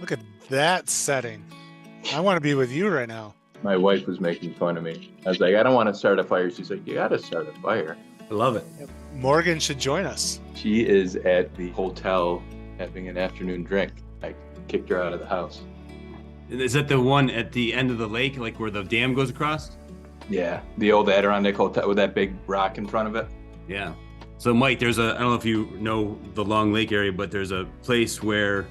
Look at that setting. I want to be with you right now. My wife was making fun of me. I was like, I don't want to start a fire. She's like, you got to start a fire. I love it. Morgan should join us. She is at the hotel having an afternoon drink. I kicked her out of the house. Is that the one at the end of the lake, like where the dam goes across? Yeah, the old Adirondack Hotel with that big rock in front of it. Yeah. So Mike, I don't know if you know the Long Lake area, but there's a place where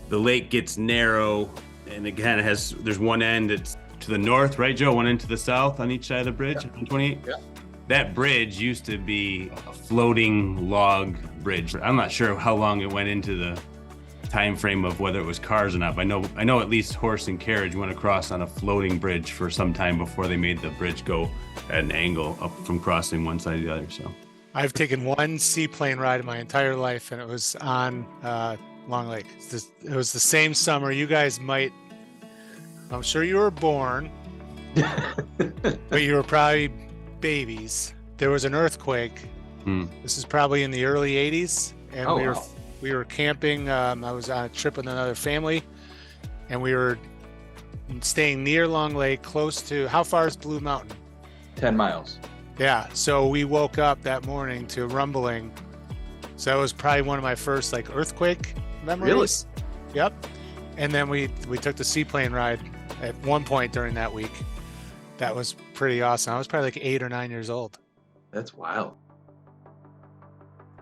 the lake gets narrow and it kind of there's one end it's to the north, right, Joe? One end to the south on each side of the bridge on 28? Yeah. That bridge used to be a floating log bridge. I'm not sure how long it went into the time frame of whether it was cars or not, but I know at least horse and carriage went across on a floating bridge for some time before they made the bridge go at an angle up from crossing one side to the other. So I've taken one seaplane ride in my entire life, and it was on Long Lake. It was the same summer. You guys I'm sure you were born, but you were probably babies. There was an earthquake. This is probably in the early 80s, and we were camping. I was on a trip with another family, and we were staying near Long Lake, close to, how far is Blue Mountain? 10 miles. Yeah, so we woke up that morning to rumbling. So that was probably one of my first earthquake memories. Really? Yep. And then we took the seaplane ride at one point during that week. That was pretty awesome. I was probably 8 or 9 years old. That's wild.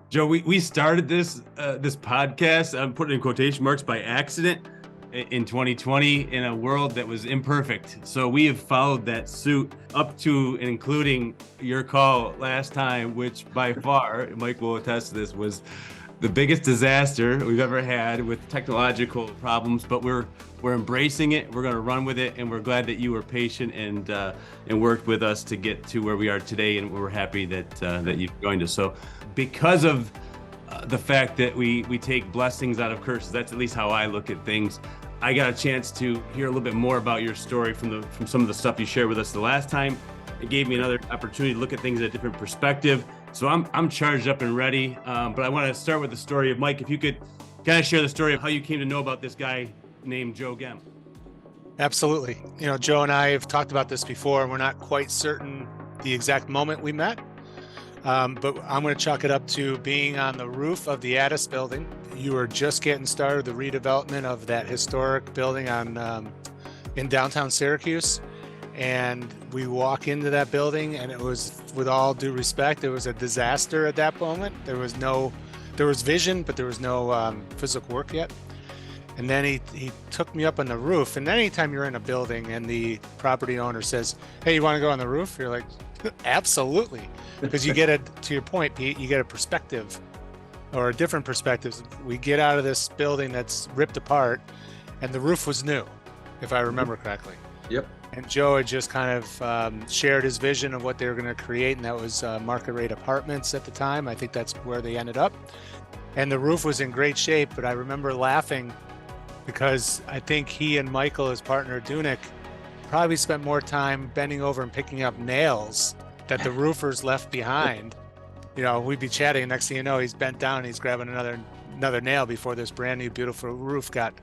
Joe, we started this podcast, I'm putting in quotation marks, by accident in 2020 in a world that was imperfect. So we have followed that suit up to and including your call last time, which by far, Mike will attest to this, was the biggest disaster we've ever had with technological problems, but we're embracing it. We're going to run with it, and we're glad that you were patient and worked with us to get to where we are today, and we're happy that you've joined us. So because of the fact that we take blessings out of curses, that's at least how I look at things. I got a chance to hear a little bit more about your story from some of the stuff you shared with us the last time. It gave me another opportunity to look at things at a different perspective. So I'm charged up and ready, but I want to start with the story of Mike. If you could kind of share the story of how you came to know about this guy named Joe Gehm. Absolutely. Joe and I have talked about this before, and we're not quite certain the exact moment we met, but I'm going to chalk it up to being on the roof of the Addis building. You were just getting started, the redevelopment of that historic building in downtown Syracuse. And we walk into that building, and it was, with all due respect, it was a disaster at that moment. There was vision, but there was no physical work yet. And then he took me up on the roof. And anytime you're in a building and the property owner says, hey, you want to go on the roof? You're like, absolutely. Because you get to your point, Pete, you get a perspective, or a different perspective. We get out of this building that's ripped apart, and the roof was new, if I remember correctly. Yep. And Joe had just kind of shared his vision of what they were going to create, and that was market rate apartments at the time. I think that's where they ended up. And the roof was in great shape, but I remember laughing because I think he and Michael, his partner, Dunick, probably spent more time bending over and picking up nails that the roofers left behind. We'd be chatting, and next thing you know, he's bent down and he's grabbing another nail before this brand new, beautiful roof got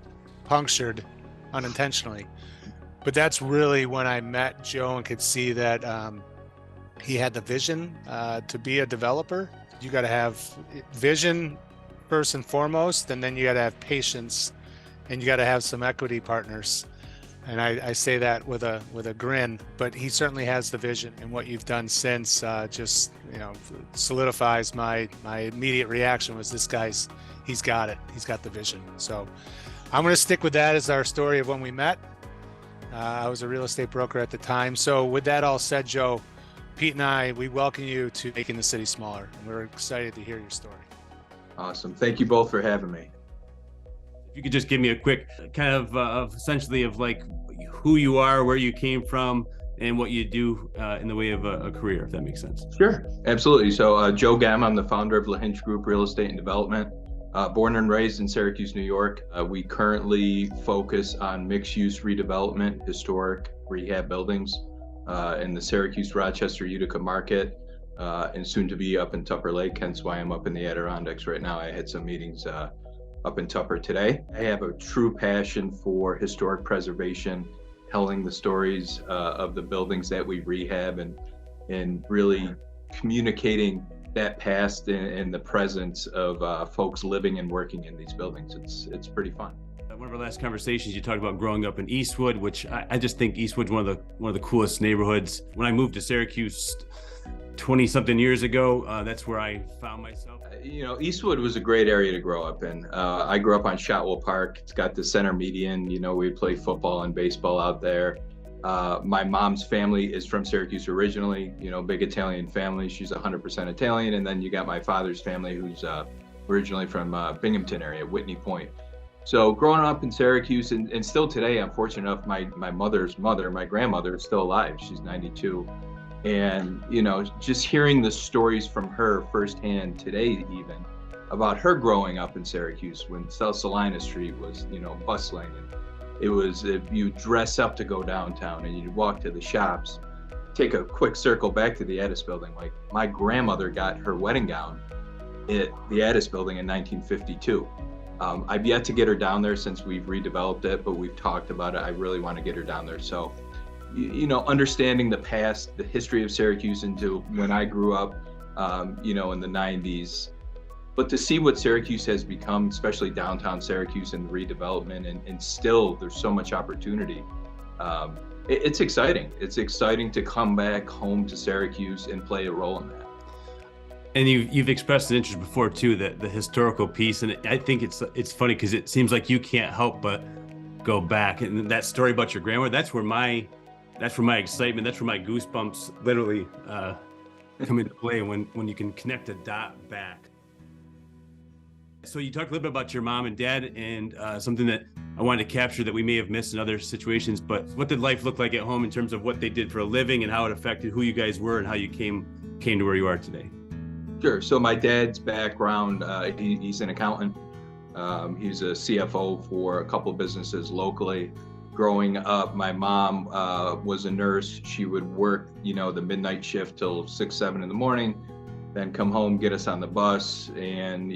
punctured unintentionally. But that's really when I met Joe and could see that he had the vision to be a developer. You got to have vision first and foremost, and then you got to have patience, and you got to have some equity partners. And I say that with a grin, but he certainly has the vision, and what you've done since just solidifies my immediate reaction was, he's got it. He's got the vision. So I'm going to stick with that as our story of when we met. I was a real estate broker at the time. So with that all said, Joe, Pete and I, we welcome you to Making the City Smaller. And we're excited to hear your story. Awesome. Thank you both for having me. If you could just give me a quick kind of essentially of who you are, where you came from, and what you do in the way of a career, if that makes sense. Sure. Absolutely. So Joe Gehm, I'm the founder of LAHINCH Group Real Estate and Development. Born and raised in Syracuse, New York. We currently focus on mixed-use redevelopment, historic rehab buildings in the Syracuse, Rochester, Utica market, and soon to be up in Tupper Lake, hence why I'm up in the Adirondacks right now. I had some meetings up in Tupper today. I have a true passion for historic preservation, telling the stories of the buildings that we rehab, and really communicating that past and the presence of folks living and working in these buildings. It's pretty fun. One of our last conversations, you talked about growing up in Eastwood, which I just think Eastwood's one of the coolest neighborhoods. When I moved to Syracuse 20 something years ago, that's where I found myself. Eastwood was a great area to grow up in. I grew up on Shotwell Park. It's got the center median. We'd play football and baseball out there. My mom's family is from Syracuse originally, big Italian family. She's 100% Italian. And then you got my father's family, who's originally from Binghamton area, Whitney Point. So growing up in Syracuse, and still today, I'm fortunate enough, my mother's mother, my grandmother, is still alive. She's 92. And, just hearing the stories from her firsthand today, even about her growing up in Syracuse when South Salina Street was, bustling. And it was, if you dress up to go downtown and you'd walk to the shops, take a quick circle back to the Addis building. Like, my grandmother got her wedding gown at the Addis building in 1952. I've yet to get her down there since we've redeveloped it, but we've talked about it. I really want to get her down there. So, understanding the past, the history of Syracuse into when I grew up, in the 90s, but to see what Syracuse has become, especially downtown Syracuse and the redevelopment, and still there's so much opportunity. It's exciting. It's exciting to come back home to Syracuse and play a role in that. And you've expressed an interest before too, that the historical piece, and I think it's funny because it seems like you can't help but go back. And that story about your grandmother, that's where my excitement, that's where my goosebumps literally come into play when you can connect a dot back. So you talked a little bit about your mom and dad, and something that I wanted to capture that we may have missed in other situations, but what did life look like at home in terms of what they did for a living and how it affected who you guys were and how you came to where you are today? Sure. So my dad's background, he's an accountant. He's a CFO for a couple of businesses locally. Growing up, my mom was a nurse. She would work, the midnight shift till 6, 7 in the morning, then come home, get us on the bus, and,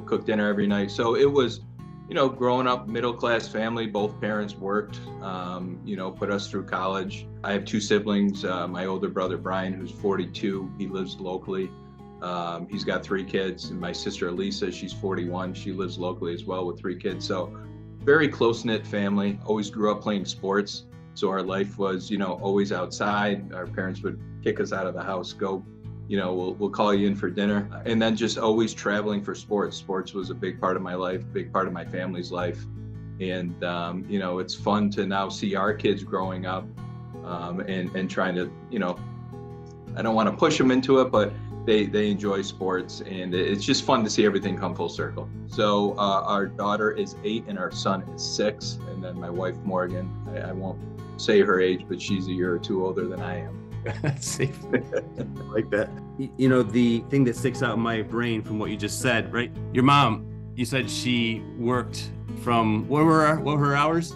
cook dinner every night. So it was, growing up, middle-class family. Both parents worked, put us through college. I have 2 siblings. My older brother, Brian, who's 42, he lives locally. He's got 3 kids, and my sister Elisa, she's 41. She lives locally as well with 3 kids. So very close-knit family. Always grew up playing sports. So our life was, always outside. Our parents would kick us out of the house, go, we'll call you in for dinner. And then just always traveling for sports. Sports was a big part of my life, big part of my family's life. And, it's fun to now see our kids growing up and trying to, I don't want to push them into it, but they enjoy sports, and it's just fun to see everything come full circle. So our daughter is 8 and our son is 6. And then my wife, Morgan, I won't say her age, but she's a year or 2 older than I am. That's safe. I like that. The thing that sticks out in my brain from what you just said, right? Your mom, you said she worked from, what were her hours?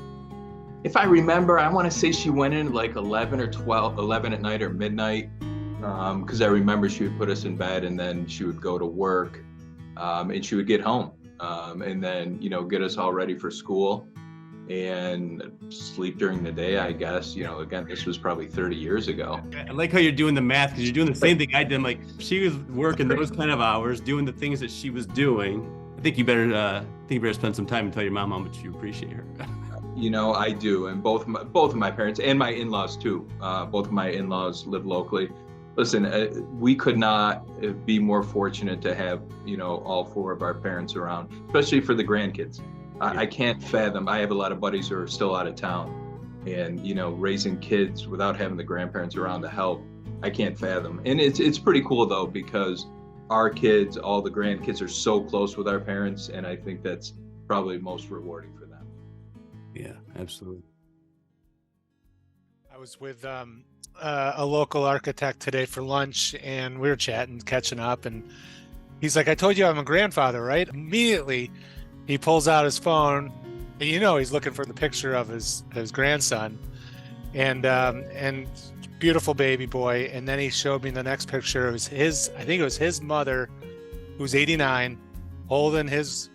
If I remember, I want to say she went in like 11 at night or midnight. Because I remember she would put us in bed, and then she would go to work, and she would get home, and then, get us all ready for school and sleep during the day, I guess. Again, this was probably 30 years ago. I like how you're doing the math, because you're doing the same thing I did. Like, she was working those kind of hours, doing the things that she was doing. I think you better spend some time and tell your mom how much you appreciate her. I do, and both of my parents and my in-laws too. Both of my in-laws live locally. Listen, we could not be more fortunate to have, all 4 of our parents around, especially for the grandkids. I can't fathom. I have a lot of buddies who are still out of town, and, raising kids without having the grandparents around to help, I can't fathom. And it's pretty cool though, because our kids, all the grandkids, are so close with our parents, and I think that's probably most rewarding for them. Yeah, absolutely. I was with a local architect today for lunch, and we were chatting, catching up, and he's like, I told you I'm a grandfather, right? Immediately he pulls out his phone, and he's looking for the picture of his grandson, and beautiful baby boy. And then he showed me the next picture. It was I think it was his mother, who's 89, holding his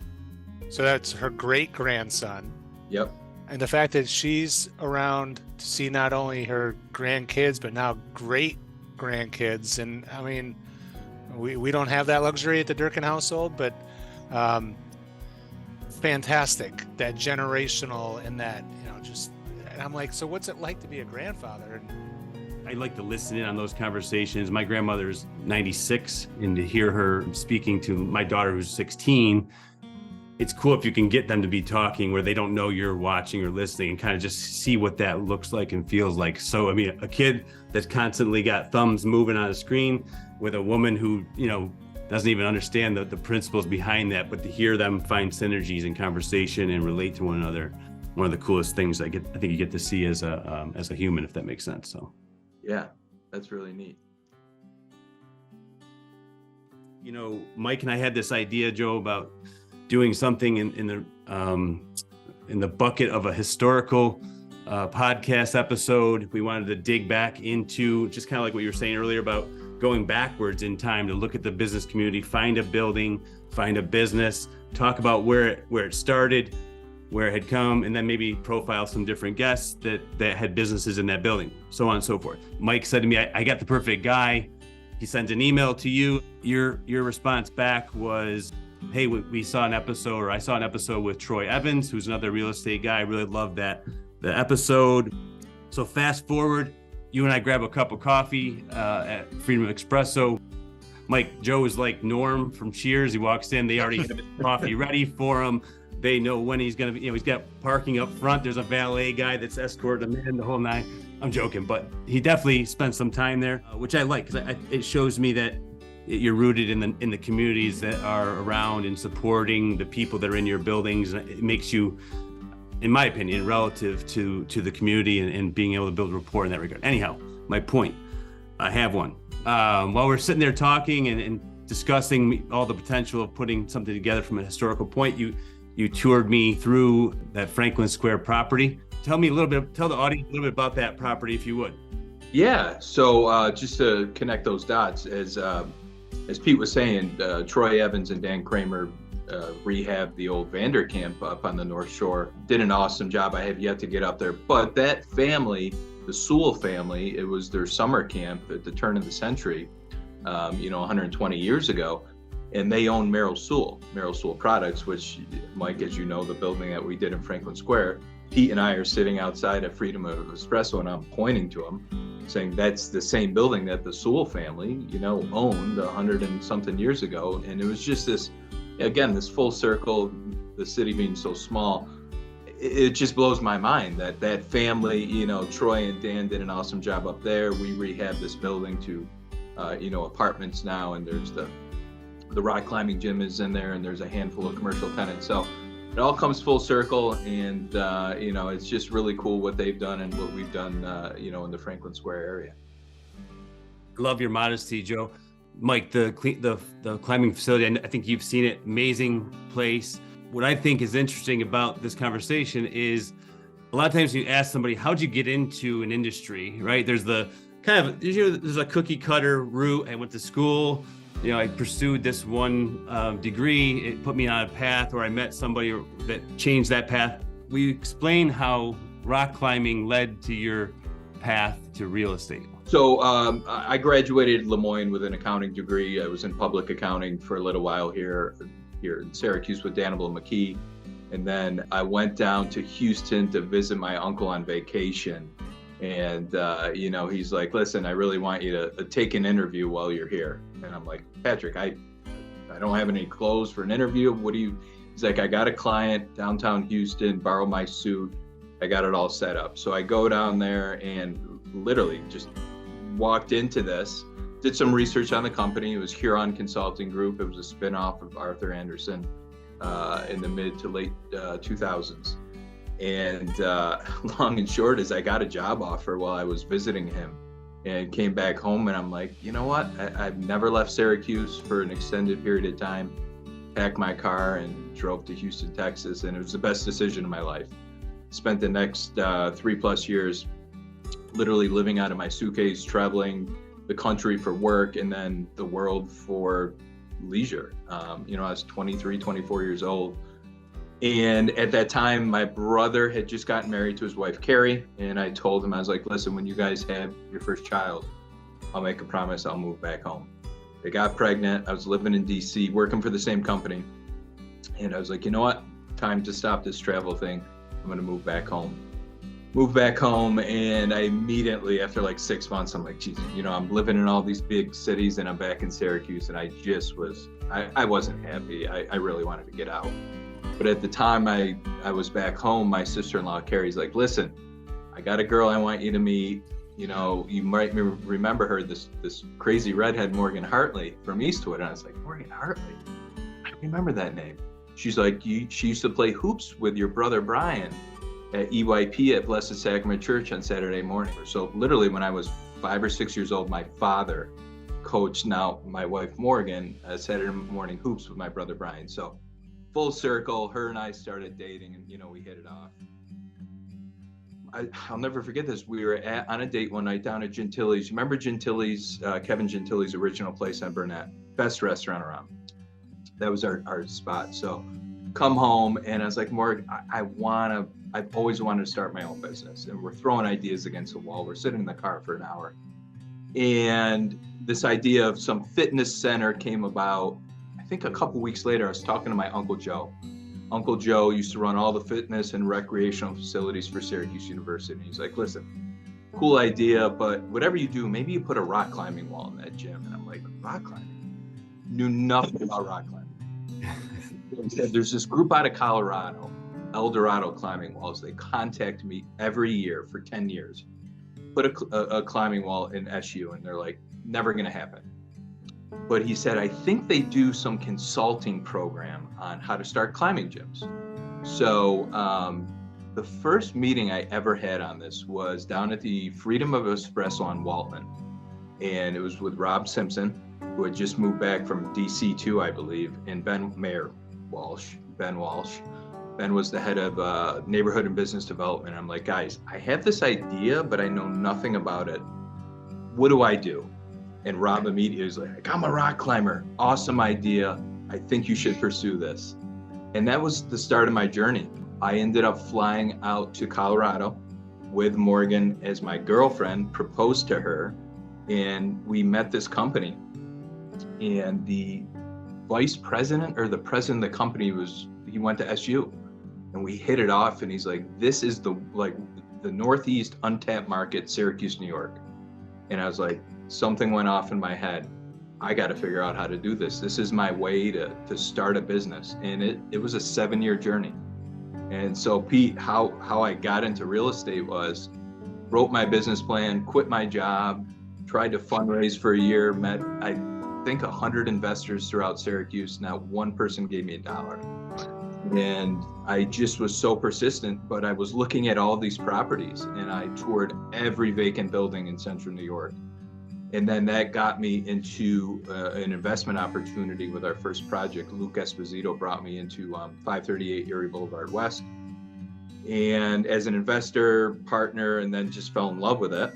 So that's her great grandson. Yep. And the fact that she's around to see not only her grandkids, but now great grandkids. And I mean, we don't have that luxury at the Durkin household, but fantastic, that generational and that, and I'm like, so what's it like to be a grandfather? And I like to listen in on those conversations. My grandmother's 96, and to hear her speaking to my daughter who's 16, it's cool if you can get them to be talking where they don't know you're watching or listening, and kind of just see what that looks like and feels like. So, I mean, a kid that's constantly got thumbs moving on a screen with a woman who, doesn't even understand the principles behind that, but to hear them find synergies in conversation and relate to one another, one of the coolest things I think you get to see as a human, if that makes sense. So. Yeah, that's really neat. Mike and I had this idea, Joe, about doing something in the bucket of a historical podcast episode. We wanted to dig back into just kind of like what you were saying earlier about going backwards in time to look at the business community, find a building, find a business, talk about where it started, where it had come, and then maybe profile some different guests that had businesses in that building, so on and so forth. Mike said to me, I got the perfect guy. He sent an email to you. Your response back was, hey, we saw an episode, or I saw an episode with Troy Evans, who's another real estate guy. I really loved the episode. So fast forward, you and I grab a cup of coffee at Freedom of Espresso. Joe is like Norm from Cheers. He walks in, they already have coffee ready for him. They know when he's going to be, he's got parking up front. There's a valet guy that's escorting him in the whole night. I'm joking, but he definitely spent some time there, which I like, because it shows me that you're rooted in the communities that are around and supporting the people that are in your buildings. It makes you, in my opinion, relative to the community and being able to build rapport in that regard. Anyhow, my point, I have one. While we're sitting there talking and discussing all the potential of putting something together from a historical point, you toured me through that Franklin Square property. Tell the audience a little bit about that property, if you would. Yeah, so just to connect those dots, as Pete was saying, Troy Evans and Dan Kramer rehabbed the old VANDERKAMP up on the North Shore. Did an awesome job. I have yet to get up there, but that family, the Sewell family, it was their summer camp at the turn of the century, 120 years ago. And they own Merrill Sewell Products, which, Mike, as you know, the building that we did in Franklin Square, Pete and I are sitting outside at Freedom of Espresso, and I'm pointing to him, saying that's the same building that the Sewell family, owned 100 and something years ago. And it was just this full circle, the city being so small. It just blows my mind that family, Troy and Dan did an awesome job up there. We rehabbed this building to, apartments now, and there's the rock climbing gym is in there, and there's a handful of commercial tenants. So it all comes full circle, and it's just really cool what they've done and what we've done, in the Franklin Square area. Love your modesty, Joe. Mike, the climbing facility, I think you've seen it. Amazing place. What I think is interesting about this conversation is a lot of times you ask somebody, how'd you get into an industry, right? There's the there's a cookie cutter route. I went to school. I pursued this one degree. It put me on a path, or I met somebody that changed that path. Will you explain how rock climbing led to your path to real estate? So I graduated Lemoyne with an accounting degree. I was in public accounting for a little while here in Syracuse with Danable and McKee. And then I went down to Houston to visit my uncle on vacation. And, he's like, listen, I really want you to take an interview while you're here. And I'm like, Patrick, I don't have any clothes for an interview. He's like, I got a client downtown Houston, borrow my suit. I got it all set up. So I go down there and literally just walked into this, did some research on the company. It was Huron Consulting Group. It was a spinoff of Arthur Andersen in the mid to late 2000s. And long and short is I got a job offer while I was visiting him, and came back home, and I'm like, you know what? I've never left Syracuse for an extended period of time. Packed my car and drove to Houston, Texas, and it was the best decision of my life. Spent the next 3+ years literally living out of my suitcase, traveling the country for work, and then the world for leisure. I was 23, 24 years old. And at that time, my brother had just gotten married to his wife, Carrie. And I told him, I was like, listen, when you guys have your first child, I'll make a promise, I'll move back home. They got pregnant. I was living in DC, working for the same company. And I was like, you know what? Time to stop this travel thing. I'm going to move back home. Moved back home, and I immediately, after like 6 months, I'm like, Jesus, you know, I'm living in all these big cities and I'm back in Syracuse, and I just was, I wasn't happy. I really wanted to get out. But at the time I was back home, my sister-in-law, Carrie's like, listen, I got a girl I want you to meet. You know, you might remember her, this crazy redhead, Morgan Hartley from Eastwood. And I was like, Morgan Hartley? I remember that name. She's like, she used to play hoops with your brother, Brian, at EYP at Blessed Sacrament Church on Saturday morning. So literally when I was 5 or 6 years old, my father coached now my wife, Morgan, Saturday morning hoops with my brother, Brian. So full circle, her and I started dating, and, you know, we hit it off. I'll never forget this. We were on a date one night down at Gentili's. You remember Gentili's, Kevin Gentili's original place on Burnett? Best restaurant around. That was our spot. So come home, and I was like, Morgan, I've always wanted to start my own business. And we're throwing ideas against the wall. We're sitting in the car for an hour. And this idea of some fitness center came about. I think a couple weeks later, I was talking to my Uncle Joe. Uncle Joe used to run all the fitness and recreational facilities for Syracuse University. And he's like, listen, cool idea, but whatever you do, maybe you put a rock climbing wall in that gym. And I'm like, rock climbing? Knew nothing about rock climbing. He said, there's this group out of Colorado, El Dorado Climbing Walls. They contact me every year for 10 years. Put a climbing wall in SU, and they're like, never gonna happen. But he said, I think they do some consulting program on how to start climbing gyms. So the first meeting I ever had on this was down at the Freedom of Espresso on Waltman. And it was with Rob Simpson, who had just moved back from DC too, I believe, and Ben Walsh. Ben was the head of neighborhood and business development. I'm like, guys, I have this idea, but I know nothing about it. What do I do? And Rob immediately was like, I'm a rock climber. Awesome idea. I think you should pursue this. And that was the start of my journey. I ended up flying out to Colorado with Morgan as my girlfriend, proposed to her, and we met this company. And the vice president or the president of the company he went to SU, and we hit it off. And he's like, this is the Northeast untapped market, Syracuse, New York. And I was like, something went off in my head. I got to figure out how to do this. This is my way to start a business. And it was a 7-year journey. And so Pete, how I got into real estate was wrote my business plan, quit my job, tried to fundraise for a year, met, I think 100 investors throughout Syracuse. Not one person gave me $1. And I just was so persistent, but I was looking at all these properties, and I toured every vacant building in central New York. And then that got me into an investment opportunity with our first project. Luke Esposito brought me into 538 Erie Boulevard West. And as an investor, partner, and then just fell in love with it.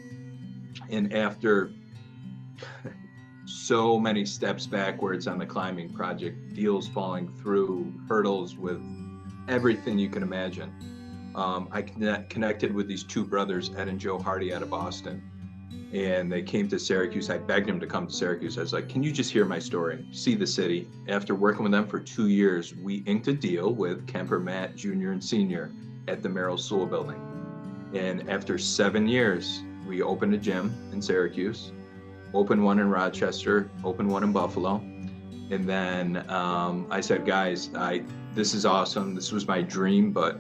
And after so many steps backwards on the climbing project, deals falling through, hurdles with everything you can imagine, I connected with these two brothers, Ed and Joe Hardy, out of Boston. And they came to Syracuse. I begged them to come to Syracuse. I was like, can you just hear my story? See the city. After working with them for 2 years, we inked a deal with Kemper, Matt, Jr. and Sr. at the Merrill Sewell building. And after 7 years, we opened a gym in Syracuse, opened one in Rochester, opened one in Buffalo. And then I said, guys, this is awesome. This was my dream, but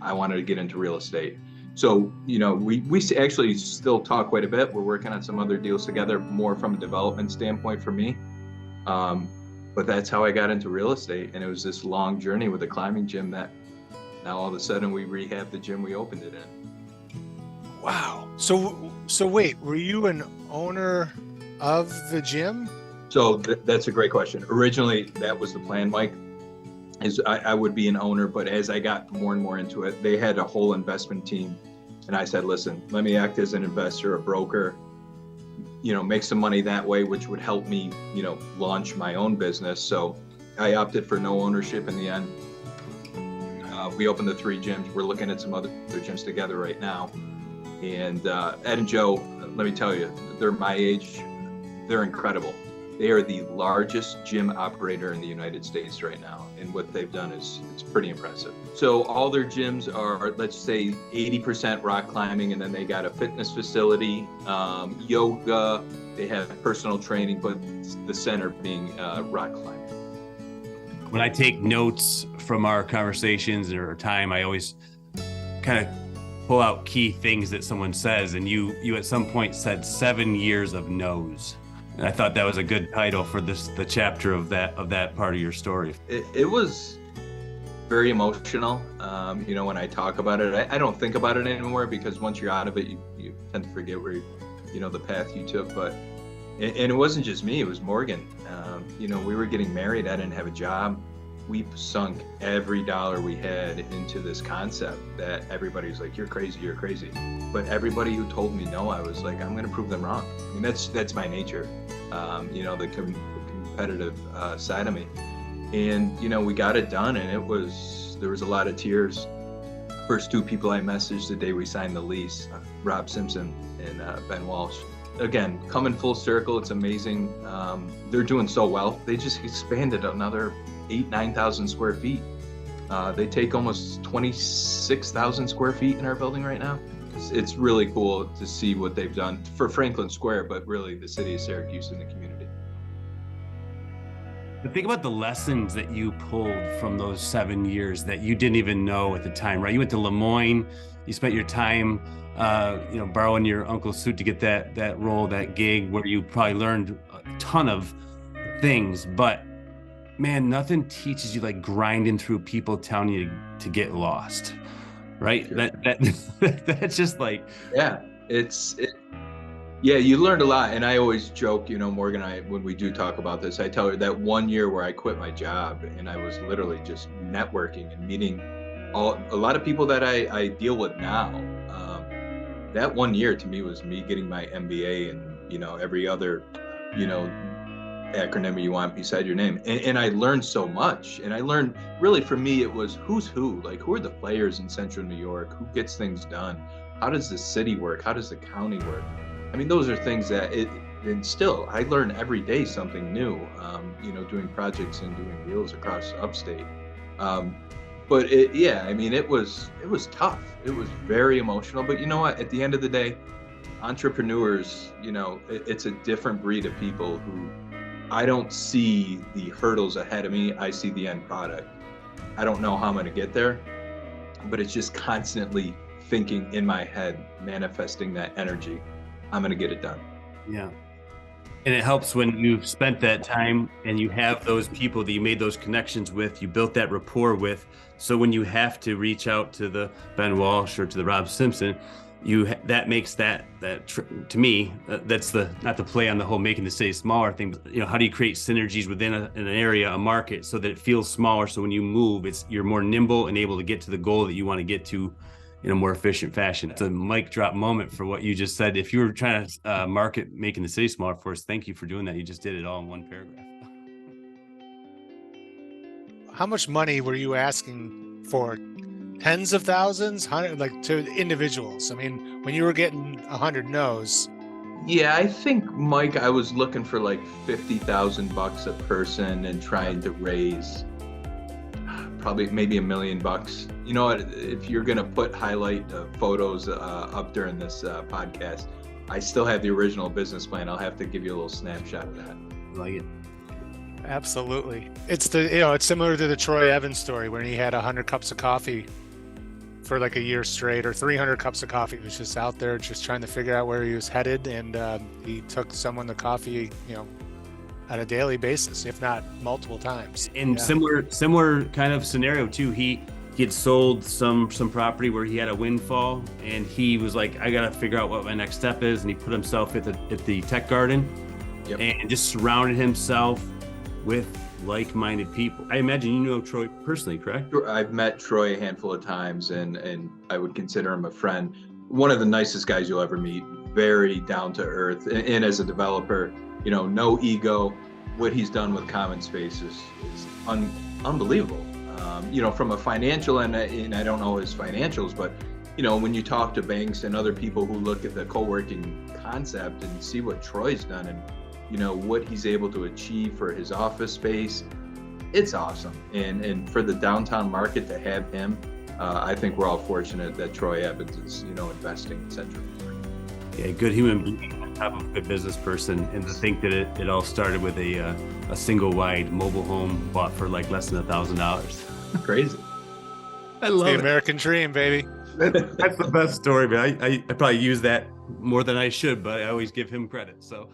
I wanted to get into real estate. So, you know, we actually still talk quite a bit. We're working on some other deals together, more from a development standpoint for me. But that's how I got into real estate. And it was this long journey with a climbing gym that now all of a sudden we rehabbed the gym we opened it in. Wow. So wait, were you an owner of the gym? So that's a great question. Originally, that was the plan, Mike. Is I would be an owner, but as I got more and more into it, they had a whole investment team. And I said, listen, let me act as an investor, a broker, you know, make some money that way, which would help me, you know, launch my own business. So I opted for no ownership in the end. We opened the 3 gyms. We're looking at some other gyms together right now. And Ed and Joe, let me tell you, they're my age. They're incredible. They are the largest gym operator in the United States right now. And what they've done it's pretty impressive. So all their gyms are, let's say, 80% rock climbing, and then they got a fitness facility, yoga, they have personal training, but the center being rock climbing. When I take notes from our conversations or time, I always kind of pull out key things that someone says. And you at some point said 7 years of no's. And I thought that was a good title for the chapter of that part of your story. It was very emotional. When I talk about it, I don't think about it anymore, because once you're out of it, you tend to forget where the path you took. But and it wasn't just me; it was Morgan. We were getting married. I didn't have a job. We sunk every dollar we had into this concept that everybody's like, "You're crazy, you're crazy." But everybody who told me no, I was like, "I'm going to prove them wrong." I mean, that's my nature. The competitive side of me. And we got it done, and there was a lot of tears. First 2 people I messaged the day we signed the lease, Rob Simpson and Ben Walsh. Again, coming full circle, it's amazing. They're doing so well. They just expanded another 9,000 square feet. They take almost 26,000 square feet in our building right now. It's really cool to see what they've done for Franklin Square, but really the city of Syracuse and the community. But think about the lessons that you pulled from those 7 years that you didn't even know at the time, right? You went to Lemoyne, you spent your time, borrowing your uncle's suit to get that role, that gig, where you probably learned a ton of things. But man, nothing teaches you like grinding through people telling you to get lost, right? Sure. That's just like, yeah, yeah, you learned a lot. And I always joke, Morgan and I, when we do talk about this, I tell her that 1 year where I quit my job and I was literally just networking and meeting a lot of people that I deal with now. That 1 year to me was me getting my MBA and, every other, acronym you want beside your name. And I learned so much. And I learned, really, for me, it was who's who, like who are the players in Central New York, who gets things done? How does the city work? How does the county work? I mean, those are things that and still I learn every day something new, doing projects and doing deals across upstate. But it was tough. It was very emotional, but you know what, at the end of the day, entrepreneurs, it's a different breed of people who I don't see the hurdles ahead of me. I see the end product. I don't know how I'm going to get there, but it's just constantly thinking in my head, manifesting that energy. I'm going to get it done. Yeah. And it helps when you've spent that time and you have those people that you made those connections with, you built that rapport with. So when you have to reach out to the Ben Walsh or to the Rob Simpson, that makes that to me, that's not to play on the whole making the city smaller thing, but, how do you create synergies within an area, a market, so that it feels smaller? So when you move, you're more nimble and able to get to the goal that you want to get to in a more efficient fashion. It's a mic drop moment for what you just said. If you were trying to market making the city smaller for us, thank you for doing that. You just did it all in one paragraph. How much money were you asking for? Tens of thousands, like to individuals? I mean, when you were getting 100 no's. Yeah, I think, Mike, I was looking for like $50,000 a person and trying to raise probably maybe $1 million. You know what? If you're gonna put highlight photos up during this podcast, I still have the original business plan. I'll have to give you a little snapshot of that. Like it. Absolutely. It's similar to the Troy Evans story when he had 100 cups of coffee for like a year straight, or 300 cups of coffee. He was just out there just trying to figure out where he was headed, and he took someone the coffee, on a daily basis, if not multiple times. And similar kind of scenario too. He had sold some property where he had a windfall, and he was like, I gotta figure out what my next step is, and he put himself at the tech garden. Yep. And just surrounded himself with like-minded people. I imagine you know Troy personally, correct? I've met Troy a handful of times, and I would consider him a friend. One of the nicest guys you'll ever meet. Very down to earth, and as a developer, no ego. What he's done with Common Space is unbelievable. From a financial end, and I don't know his financials, but when you talk to banks and other people who look at the co-working concept and see what Troy's done and what he's able to achieve for his office space, it's awesome. And for the downtown market to have him, I think we're all fortunate that Troy Evans is investing in Central New York. Yeah, good human being on top of a good business person, and to think that it all started with a single wide mobile home bought for like less than $1,000. Crazy. I love The it. American dream, baby. That's the best story, but I probably use that more than I should, but I always give him credit. So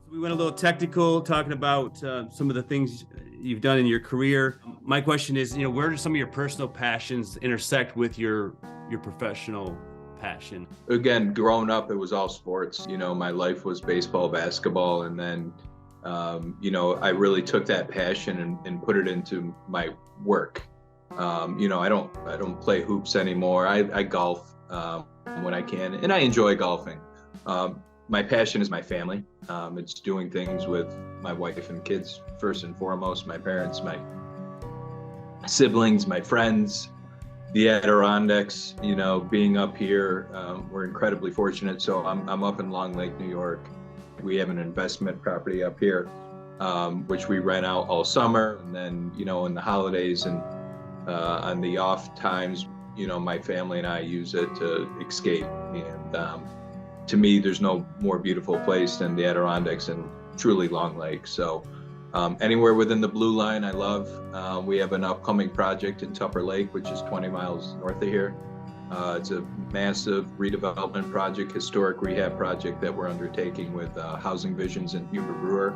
we went a little technical, talking about some of the things you've done in your career. My question is, where do some of your personal passions intersect with your professional passion? Again, growing up, it was all sports. My life was baseball, basketball, and then I really took that passion and put it into my work. I don't play hoops anymore. I golf when I can, and I enjoy golfing. My passion is my family. It's doing things with my wife and kids first and foremost, my parents, my siblings, my friends, the Adirondacks. Being up here, we're incredibly fortunate. So I'm up in Long Lake, New York. We have an investment property up here, which we rent out all summer, and then in the holidays and on the off times, my family and I use it to escape. And to me, there's no more beautiful place than the Adirondacks and truly Long Lake. So anywhere within the blue line, I love. We have an upcoming project in Tupper Lake, which is 20 miles north of here. It's a massive redevelopment project, historic rehab project that we're undertaking with Housing Visions and Huber Brewer.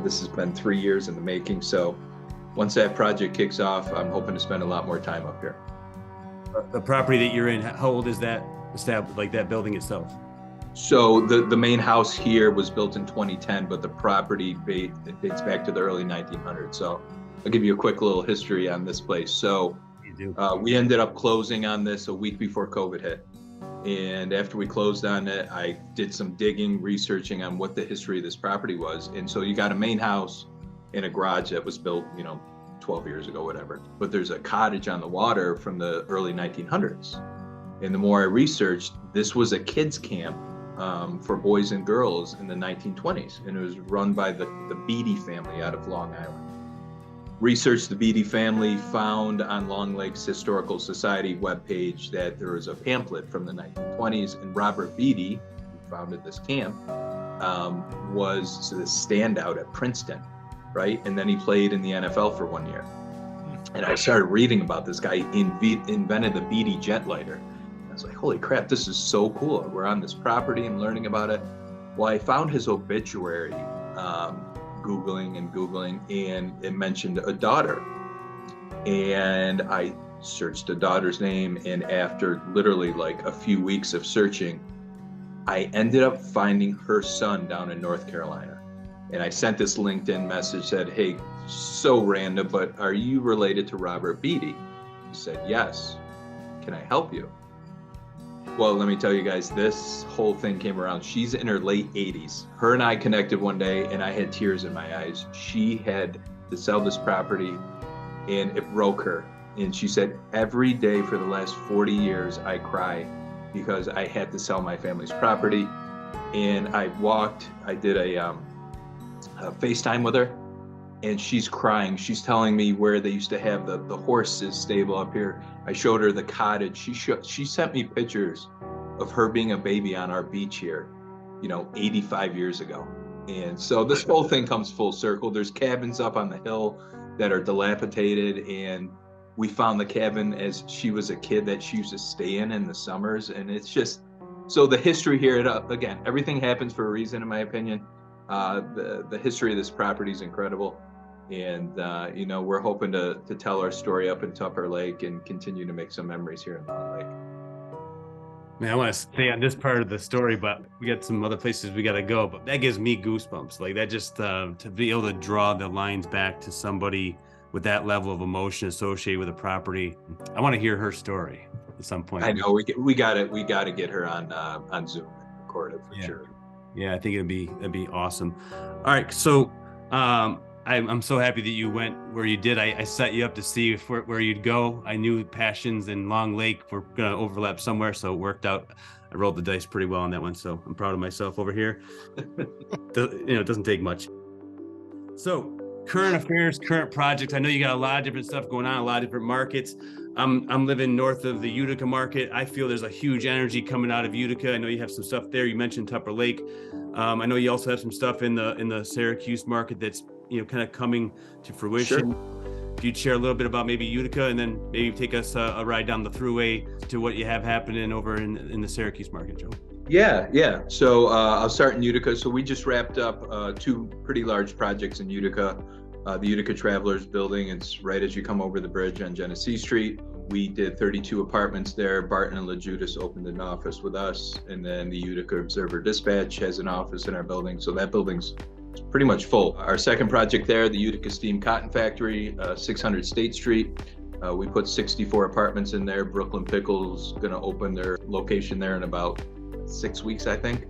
This has been 3 years in the making. So once that project kicks off, I'm hoping to spend a lot more time up here. The property that you're in, how old is that established, like that building itself? So the main house here was built in 2010, but the property dates back to the early 1900s. So I'll give you a quick little history on this place. So we ended up closing on this a week before COVID hit. And after we closed on it, I did some digging, researching on what the history of this property was. And so you got a main house and a garage that was built, 12 years ago, whatever. But there's a cottage on the water from the early 1900s. And the more I researched, this was a kids camp for boys and girls in the 1920s. And it was run by the BEATTIE family out of Long Island. Researched the BEATTIE family, found on Long Lake's Historical Society webpage that there was a pamphlet from the 1920s, and Robert Beattie, who founded this camp, was the standout at Princeton, right? And then he played in the NFL for 1 year. And I started reading about this guy. Invented the Beattie jet lighter. I was like, holy crap, this is so cool. We're on this property and learning about it. Well, I found his obituary, Googling, and it mentioned a daughter. And I searched the daughter's name, and after literally like a few weeks of searching, I ended up finding her son down in North Carolina. And I sent this LinkedIn message, said, hey, so random, but are you related to Robert Beattie? He said, yes. Can I help you? Well, let me tell you guys, this whole thing came around. She's in her late 80s. Her and I connected one day, and I had tears in my eyes. She had to sell this property, and it broke her. And she said, every day for the last 40 years, I cry because I had to sell my family's property. And I did a FaceTime with her, and she's crying. She's telling me where they used to have the horses stable up here. I showed her the cottage. She sent me pictures of her being a baby on our beach here, 85 years ago. And so this whole thing comes full circle. There's cabins up on the hill that are dilapidated, and we found the cabin as she was a kid that she used to stay in the summers. And it's just, so the history here, again, everything happens for a reason, in my opinion. The history of this property is incredible. And, we're hoping to tell our story up in Tupper Lake and continue to make some memories here in Long Lake. Man, I want to stay on this part of the story, but we got some other places we got to go. But that gives me goosebumps. Like that, just to be able to draw the lines back to somebody with that level of emotion associated with a property. I want to hear her story at some point. I know we got to get her on Zoom and record it for sure. Yeah, I think that'd be awesome. All right, so I'm so happy that you went where you did. I set you up to see where you'd go. I knew Passions and Long Lake were going to overlap somewhere, so it worked out. I rolled the dice pretty well on that one, so I'm proud of myself over here. It doesn't take much. So current affairs, current projects. I know you got a lot of different stuff going on, a lot of different markets. I'm living north of the Utica market. I feel there's a huge energy coming out of Utica. I know you have some stuff there. You mentioned Tupper Lake. I know you also have some stuff in the Syracuse market that's kind of coming to fruition. Sure. If you'd share a little bit about maybe Utica, and then maybe take us a ride down the thruway to what you have happening over in the Syracuse market, Joe. Yeah. So I'll start in Utica. So we just wrapped up 2 pretty large projects in Utica. The Utica Travelers building, it's right as you come over the bridge on Genesee Street. We did 32 apartments there. Barton and LaJudas opened an office with us, and then the Utica Observer Dispatch has an office in our building. So that building's pretty much full. Our second project there, the Utica Steam Cotton Factory, 600 State Street. We put 64 apartments in there. Brooklyn Pickle's gonna open their location there in about 6 weeks, I think.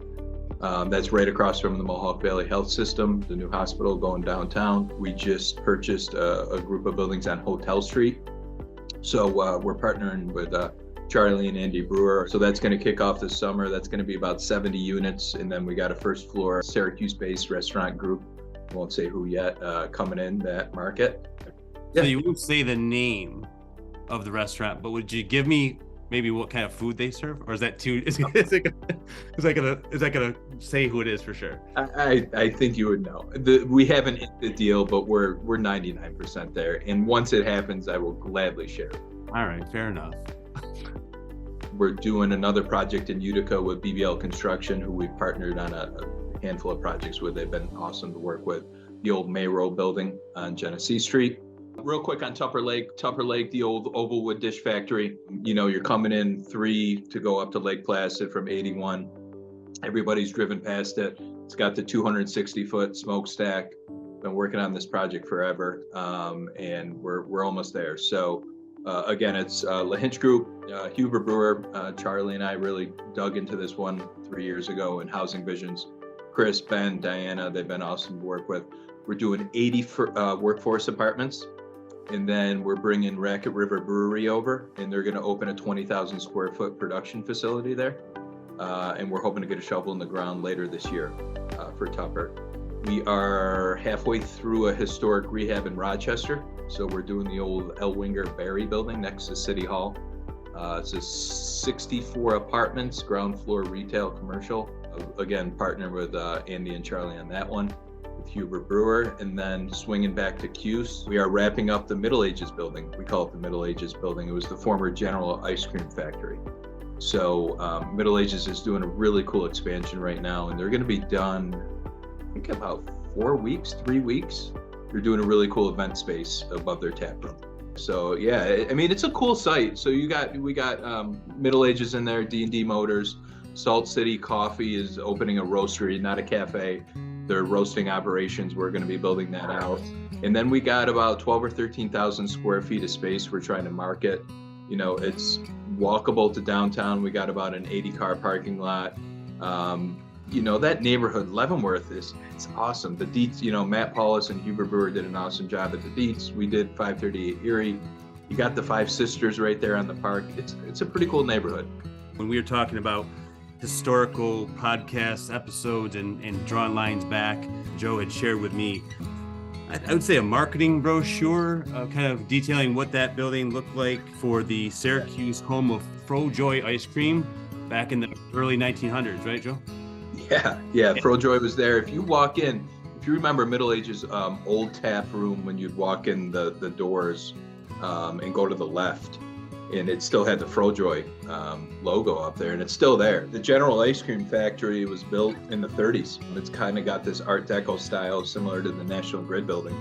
That's right across from the Mohawk Valley Health System, the new hospital going downtown. We just purchased a group of buildings on Hotel Street. So we're partnering with Charlie and Andy Brewer. So that's going to kick off this summer. That's going to be about 70 units. And then we got a first floor Syracuse-based restaurant group, won't say who yet, coming in that market. Yeah. So you won't say the name of the restaurant, but would you give me maybe what kind of food they serve, or is that too? Is that gonna say who it is for sure? I think you would know. We haven't hit the deal, but we're 99% there. And once it happens, I will gladly share. All right, fair enough. We're doing another project in Utica with BBL Construction, who we've partnered on a handful of projects with. They've been awesome to work with. The old Mayrow building on Genesee Street. Real quick on Tupper Lake, the old Ovalwood dish factory. You're coming in 3 to go up to Lake Placid from 81. Everybody's driven past it. It's got the 260-foot smokestack. Been working on this project forever, and we're almost there. So again, it's LAHINCH Group, Huber Brewer. Charlie and I really dug into this one 3 years ago in Housing Visions. Chris, Ben, Diana, they've been awesome to work with. We're doing 80 workforce apartments. And then we're bringing Racket River Brewery over, and they're going to open a 20,000 square foot production facility there. And we're hoping to get a shovel in the ground later this year for Tupper. We are halfway through a historic rehab in Rochester. So we're doing the old Elwinger Berry building next to City Hall. It's a 64 apartments, ground floor retail commercial. Again, partner with Andy and Charlie on that one. Huber Brewer, and then swinging back to Cuse, we are wrapping up the Middle Ages building. We call it the Middle Ages building. It was the former General Ice Cream Factory. So Middle Ages is doing a really cool expansion right now, and they're going to be done, I think, about 3 weeks. They're doing a really cool event space above their tap room. So yeah, I mean, it's a cool site. So we got Middle Ages in there, D&D Motors. Salt City Coffee is opening a roastery, not a cafe. Their roasting operations, we're going to be building that out. And then we got about 12 or 13,000 square feet of space we're trying to market. It's walkable to downtown. We got about an 80-car parking lot. That neighborhood, Leavenworth, it's awesome. The Dietz, Matt Paulus and Huber Brewer did an awesome job at the Dietz. We did 538 Erie. You got the Five Sisters right there on the park. It's a pretty cool neighborhood. When we were talking about historical podcast episodes and drawing lines back, Joe had shared with me, I would say, a marketing brochure kind of detailing what that building looked like for the Syracuse home of Frojoy ice cream back in the early 1900s, right, Joe? Yeah. Frojoy was there. If you walk in, if you remember Middle Ages old tap room, when you'd walk in the doors and go to the left, and it still had the Frojoy logo up there, and it's still there. The General Ice Cream Factory was built in the 30s. It's kind of got this Art Deco style similar to the National Grid building.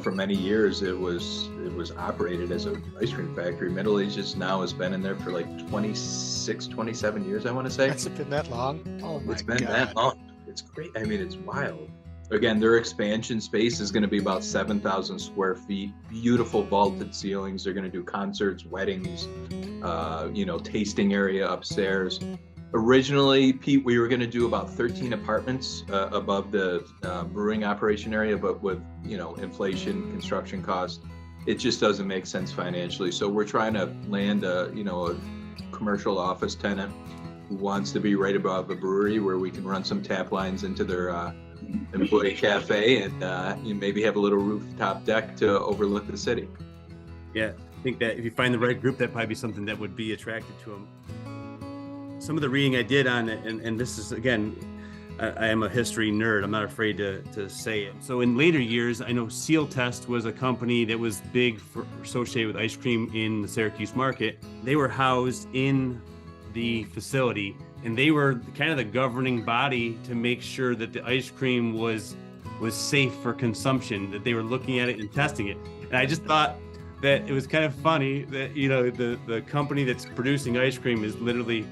For many years it was operated as an ice cream factory. Middle Ages now has been in there for like 26, 27 years, I want to say. Has it been that long? Oh my God. It's been that long. It's great. I mean, it's wild. Again, their expansion space is going to be about 7,000 square feet, beautiful vaulted ceilings. They're going to do concerts, weddings, tasting area upstairs. Originally, Pete, we were going to do about 13 apartments above the brewing operation area, but with, inflation, construction costs, it just doesn't make sense financially. So we're trying to land a commercial office tenant who wants to be right above a brewery where we can run some tap lines into their employee cafe and maybe have a little rooftop deck to overlook the city. Yeah, I think that if you find the right group, that probably be something that would be attracted to them. Some of the reading I did on it, and this is, again, I am a history nerd. I'm not afraid to say it. So in later years, I know Seal Test was a company that was big associated with ice cream in the Syracuse market. They were housed in the facility, and they were kind of the governing body to make sure that the ice cream was safe for consumption, that they were looking at it and testing it. And I just thought that it was kind of funny that, the company that's producing ice cream is literally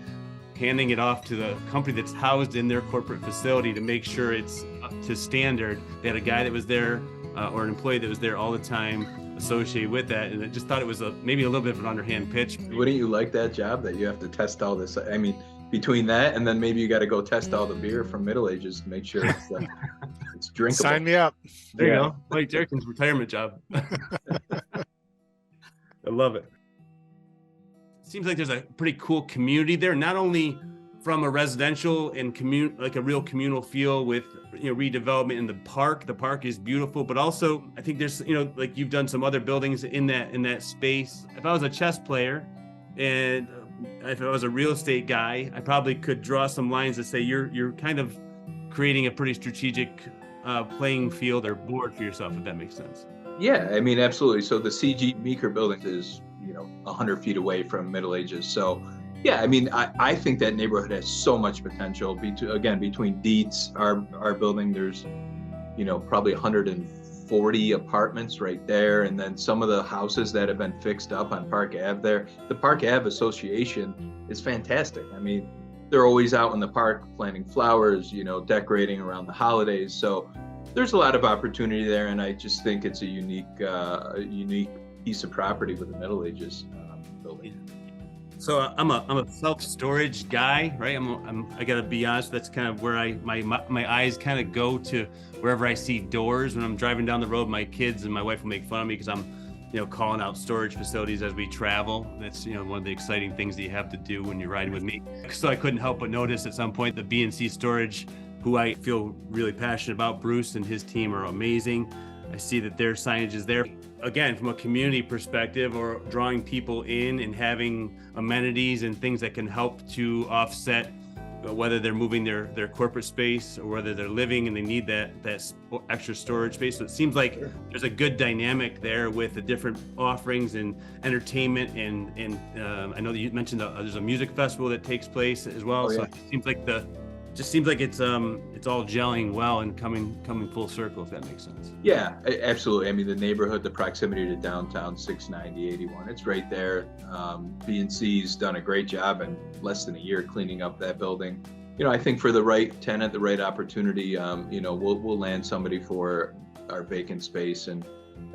handing it off to the company that's housed in their corporate facility to make sure it's up to standard. They had a guy that was there or an employee that was there all the time associated with that. And I just thought it was maybe a little bit of an underhand pitch. Wouldn't you like that job that you have to test all this? I mean, between that and then maybe you got to go test all the beer from Middle Ages to make sure it's drinkable. Sign me up. There you go. Mike Jerkins' retirement job. I love it. Seems like there's a pretty cool community there, not only from a residential and like a real communal feel with redevelopment in the park. The park is beautiful, but also I think there's like you've done some other buildings in that space. If I was a chess player and if I was a real estate guy, I probably could draw some lines that say you're kind of creating a pretty strategic playing field or board for yourself, if that makes sense. Yeah, I mean, absolutely. So the CG Meeker building is 100 feet away from Middle Ages. So yeah, I mean, I think that neighborhood has so much potential. Between Dietz, our building, there's probably 140 apartments right there, and then some of the houses that have been fixed up on Park Ave there. The Park Ave Association is fantastic. I mean, they're always out in the park planting flowers, decorating around the holidays. So there's a lot of opportunity there, and I just think it's a unique piece of property with the Middle Ages building. So I'm a self-storage guy, right? I gotta be honest. That's kind of where my eyes kind of go to wherever I see doors. When I'm driving down the road, my kids and my wife will make fun of me because I'm, calling out storage facilities as we travel. That's one of the exciting things that you have to do when you're riding with me. So I couldn't help but notice at some point the B&C Storage, who I feel really passionate about, Bruce and his team are amazing. I see that their signage is there. Again, from a community perspective, or drawing people in and having amenities and things that can help to offset whether they're moving their corporate space or whether they're living and they need that extra storage space. So it seems like there's a good dynamic there with the different offerings and entertainment. And I know that you mentioned there's a music festival that takes place as well. Oh, yeah. So it seems like it's all gelling well and coming full circle, if that makes sense. Yeah, absolutely. I mean, the neighborhood, the proximity to downtown 690, 81, it's right there. B&C's done a great job in less than a year cleaning up that building. I think for the right tenant, the right opportunity, we'll land somebody for our vacant space. And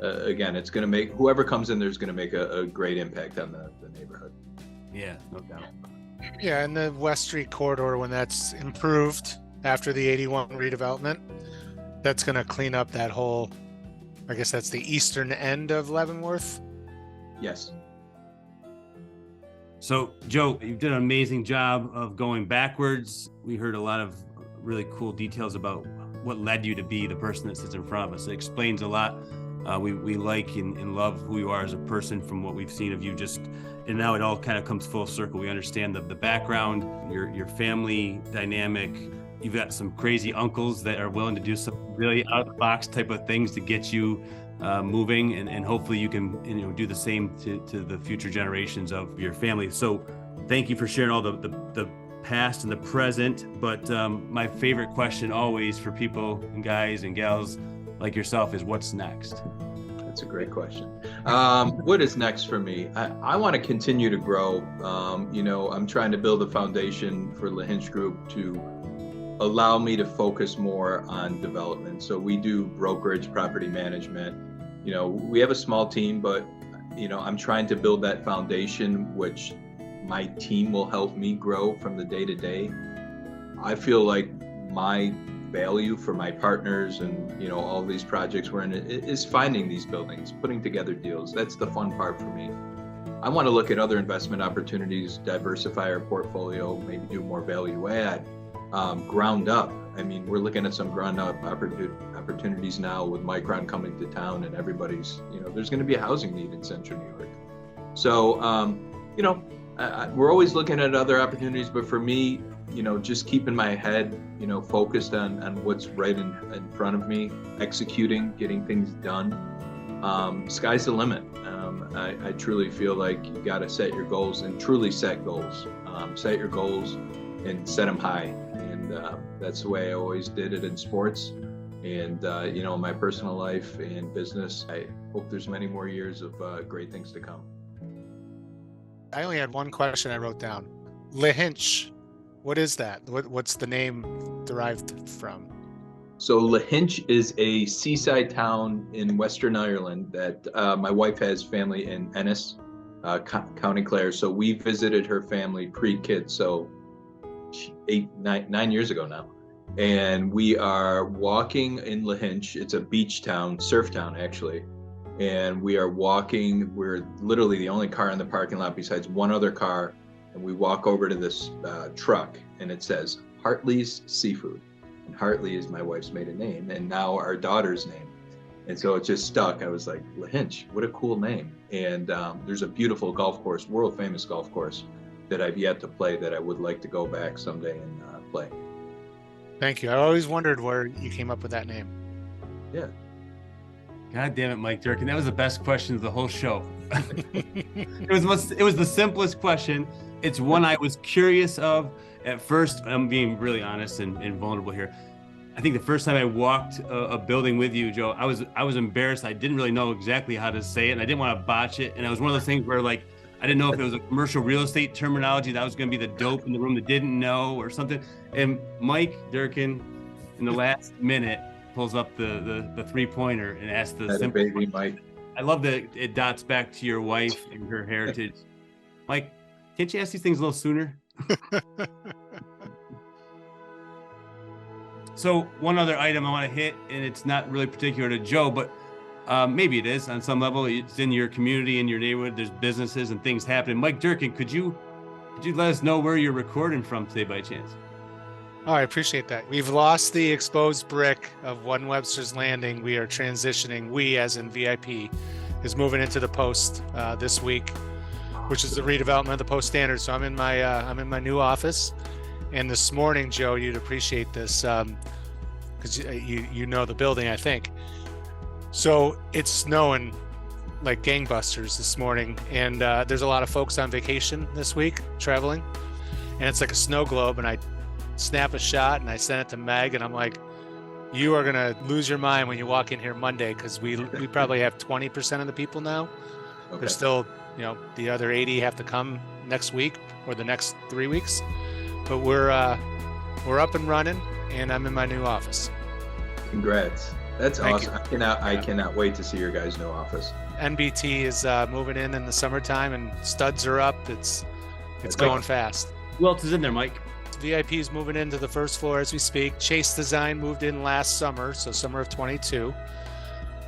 again, it's going to whoever comes in there's going to make a great impact on the neighborhood. Yeah, no doubt. Yeah, and the West Street corridor, when that's improved after the 81 redevelopment, that's going to clean up that whole, I guess that's the eastern end of Leavenworth. Yes. So, Joe, you've done an amazing job of going backwards. We heard a lot of really cool details about what led you to be the person that sits in front of us. It explains a lot. We like and love who you are as a person from what we've seen of you and now it all kind of comes full circle. We understand the background, your family dynamic. You've got some crazy uncles that are willing to do some really out of the box type of things to get you moving, and hopefully you can do the same to the future generations of your family. So thank you for sharing all the past and the present. But my favorite question always for people and guys and gals like yourself is, what's next? That's a great question. What is next for me? I want to continue to grow. I'm trying to build a foundation for LAHINCH Group to allow me to focus more on development. So we do brokerage, property management. We have a small team, but I'm trying to build that foundation, which my team will help me grow from the day to day. I feel like my value for my partners and, you know, all these projects we're in is finding these buildings, putting together deals. That's the fun part for me. I want to look at other investment opportunities, diversify our portfolio, maybe do more value add, ground up. I mean, we're looking at some ground up opportunities now with Micron coming to town, and everybody's, you know, there's going to be a housing need in Central New York. So, you know, we're always looking at other opportunities, but for me, you know, just keeping my head, you know, focused on what's right in front of me, executing, getting things done. Sky's the limit. I truly feel like you got to set your goals and truly set goals. Set your goals and set them high. And that's the way I always did it in sports. And, you know, in my personal life and business, I hope there's many more years of great things to come. I only had one question I wrote down. LAHINCH, what is that? What's the name derived from? So LAHINCH is a seaside town in Western Ireland that my wife has family in Ennis, County Clare. So we visited her family pre-kid, so 9 years ago now. And we are walking in LAHINCH. It's a beach town, surf town actually. And we are walking, we're literally the only car in the parking lot besides one other car. And we walk over to this truck and it says Hartley's Seafood. And Hartley is my wife's maiden name and now our daughter's name. And so it just stuck. I was like, LAHINCH, what a cool name. And there's a beautiful golf course, world famous golf course that I've yet to play that I would like to go back someday and play. Thank you. I always wondered where you came up with that name. Yeah. God damn it, Mike Durkin. That was the best question of the whole show. It was the simplest question. It's one I was curious of at first. I'm being really honest and vulnerable here. I think the first time I walked a building with you, Joe, I was embarrassed. I didn't really know exactly how to say it, and I didn't want to botch it. And it was one of those things where, like, I didn't know if it was a commercial real estate terminology that was going to be the dope in the room that didn't know or something. And Mike Durkin, in the last minute, pulls up the 3-pointer and asks the simple baby Mike. I love that it dots back to your wife and her heritage. Mike, can't you ask these things a little sooner? So one other item I want to hit, and it's not really particular to Joe, but maybe it is on some level. It's in your community, in your neighborhood. There's businesses and things happening. Mike Durkin, could you let us know where you're recording from today by chance? Oh, I appreciate that. We've lost the exposed brick of One Webster's Landing. We are transitioning. We, as in VIP, is moving into the Post this week, which is the redevelopment of the Post Standard. So I'm in my new office. And this morning, Joe, you'd appreciate this because you know the building, I think. So it's snowing like gangbusters this morning, and there's a lot of folks on vacation this week traveling, and it's like a snow globe. And I snap a shot and I send it to Meg, and I'm like, you are gonna lose your mind when you walk in here Monday, because we probably have 20% of the people now. Okay. There's still, you know, the other 80 have to come next week or the next 3 weeks, but we're up and running, and I'm in my new office. Congrats. That's awesome. I cannot wait to see your guys' new office. NBT is moving in the summertime, and studs are up. It's going fast. Who else is in there, Mike? VIP is moving into the first floor as we speak. Chase Design moved in last summer, so summer of 22.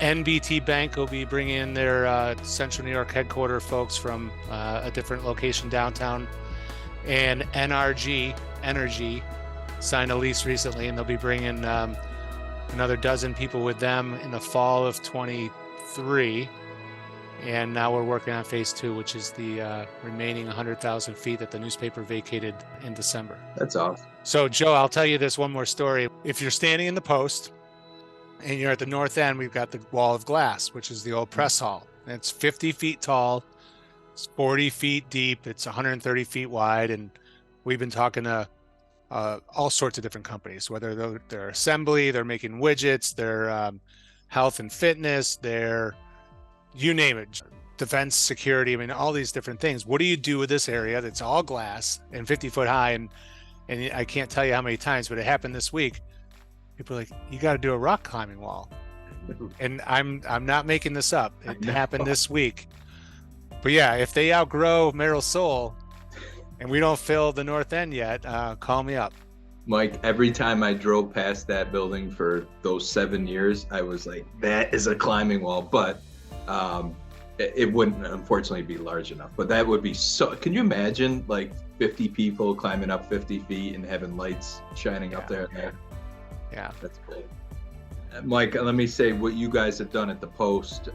NBT Bank will be bringing in their Central New York headquarter folks from a different location downtown. And NRG Energy signed a lease recently, and they'll be bringing another dozen people with them in the fall of 23. And now we're working on phase 2, which is the remaining 100,000 feet that the newspaper vacated in December. That's awesome. So, Joe, I'll tell you this one more story. If you're standing in the Post and you're at the north end, we've got the wall of glass, which is the old press hall. And it's 50 feet tall. It's 40 feet deep. It's 130 feet wide. And we've been talking to all sorts of different companies, whether they're assembly, they're making widgets, they're health and fitness, they're you name it, defense, security. I mean, all these different things. What do you do with this area that's all glass and 50 foot high? And I can't tell you how many times, but it happened this week. People are like, you got to do a rock climbing wall. And I'm not making this up. It happened this week. But yeah, if they outgrow Merrill Soul, and we don't fill the north end yet, call me up. Mike, every time I drove past that building for those 7 years, I was like, that is a climbing wall. But it wouldn't unfortunately be large enough. But that would be so, can you imagine like 50 people climbing up 50 feet and having lights shining up there? Yeah. That's cool. Mike, let me say what you guys have done at the Post,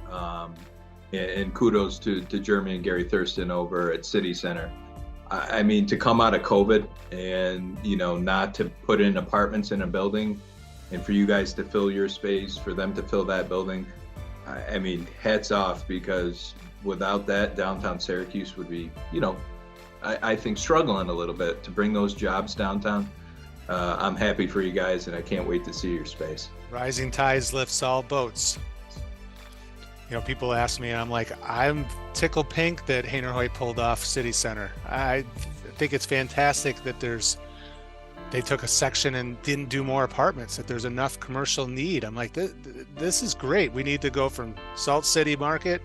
and kudos to Jeremy and Gary Thurston over at City Center. I mean, to come out of COVID and, you know, not to put in apartments in a building, and for you guys to fill your space, for them to fill that building, I mean, hats off, because without that, downtown Syracuse would be, you know, I think struggling a little bit to bring those jobs downtown. I'm happy for you guys, and I can't wait to see your space. Rising tides lifts all boats. You know, people ask me, and I'm like, I'm tickled pink that Hayner Hoyt pulled off City Center. I think it's fantastic that they took a section and didn't do more apartments, that there's enough commercial need. I'm like, this is great. We need to go from Salt City Market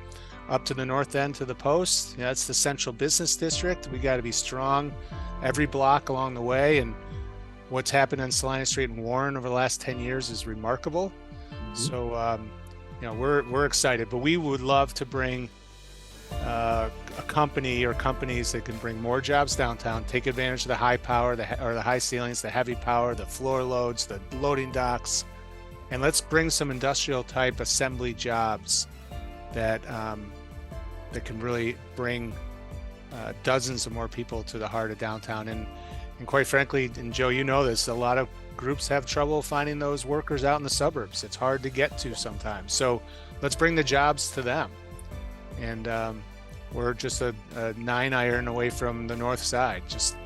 up to the north end to the Post. You know, that's the central business district. We got to be strong every block along the way. And what's happened on Salina Street and Warren over the last 10 years is remarkable. So, you know, we're excited, but we would love to bring a company or companies that can bring more jobs downtown, take advantage of the high power, the high ceilings, the heavy power, the floor loads, the loading docks, and let's bring some industrial type assembly jobs that that can really bring dozens of more people to the heart of downtown. And quite frankly, and Joe, you know this, a lot of groups have trouble finding those workers out in the suburbs. It's hard to get to sometimes. So let's bring the jobs to them. And we're just a 9-iron away from the north side. Just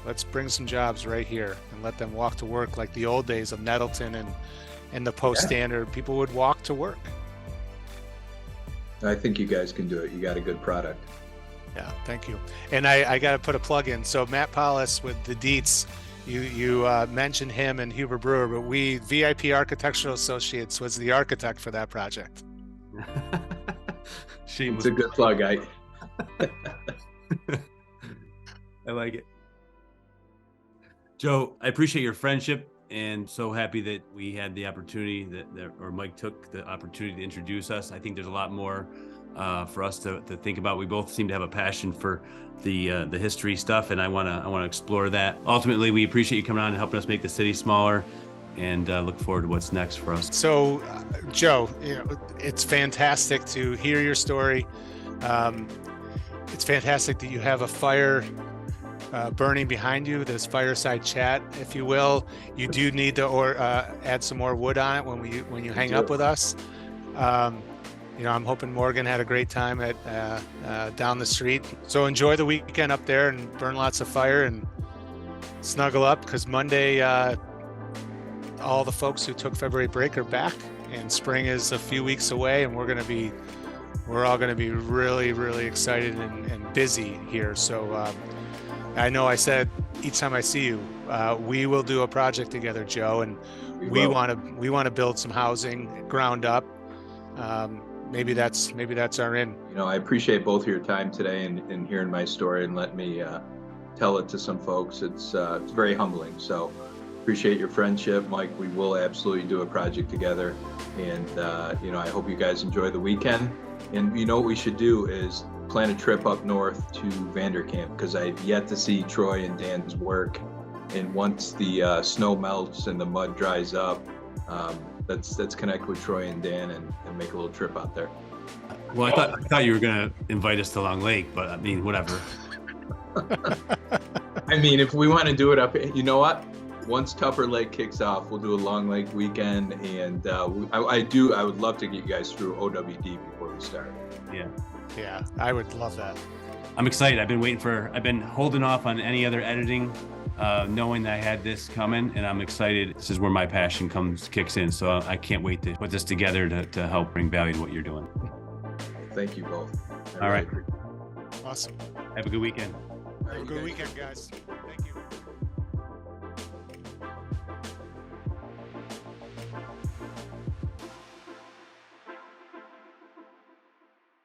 let's bring some jobs right here and let them walk to work like the old days of Nettleton and the Post Standard. People would walk to work. I think you guys can do it. You got a good product. Yeah, thank you. And I got to put a plug in. So Matt Paulus with the Dietz, you mentioned him and Huber Brewer, but VIP Architectural Associates was the architect for that project. It's a good plug, I like it. Joe, I appreciate your friendship, and so happy that we had the opportunity or Mike took the opportunity to introduce us. I think there's a lot more for us to think about. We both seem to have a passion for the history stuff, and I want to explore that. Ultimately, we appreciate you coming on and helping us make the city smaller, and look forward to what's next for us. So, Joe, you know, it's fantastic to hear your story. It's fantastic that you have a fire burning behind you, this fireside chat, if you will. You do need to add some more wood on it when you hang up with us. You know, I'm hoping Morgan had a great time at down the street. So enjoy the weekend up there and burn lots of fire and snuggle up, because Monday, all the folks who took February break are back, and spring is a few weeks away, and we're all gonna be really, really excited and busy here. So I know I said each time I see you, we will do a project together, Joe, and we want to build some housing ground up. Maybe that's our in. You know, I appreciate both of your time today and hearing my story and let me tell it to some folks. It's very humbling. So appreciate your friendship, Mike. We will absolutely do a project together. And, you know, I hope you guys enjoy the weekend. And you know what we should do is plan a trip up north to VANDERKAMP, because I've yet to see Troy and Dan's work. And once the snow melts and the mud dries up, let's connect with Troy and Dan and make a little trip out there. Well, I thought you were going to invite us to Long Lake, but I mean, whatever. I mean, if we want to do it up, you know what? Once Tupper Lake kicks off, we'll do a Long Lake weekend, and I would love to get you guys through OWD before we start. Yeah, I would love that. I'm excited. I've been holding off on any other editing, knowing that I had this coming, and I'm excited. This is where my passion kicks in. So I can't wait to put this together to help bring value to what you're doing. Thank you both. All right. Awesome. Have a good weekend. Have a good weekend, guys. Thank you.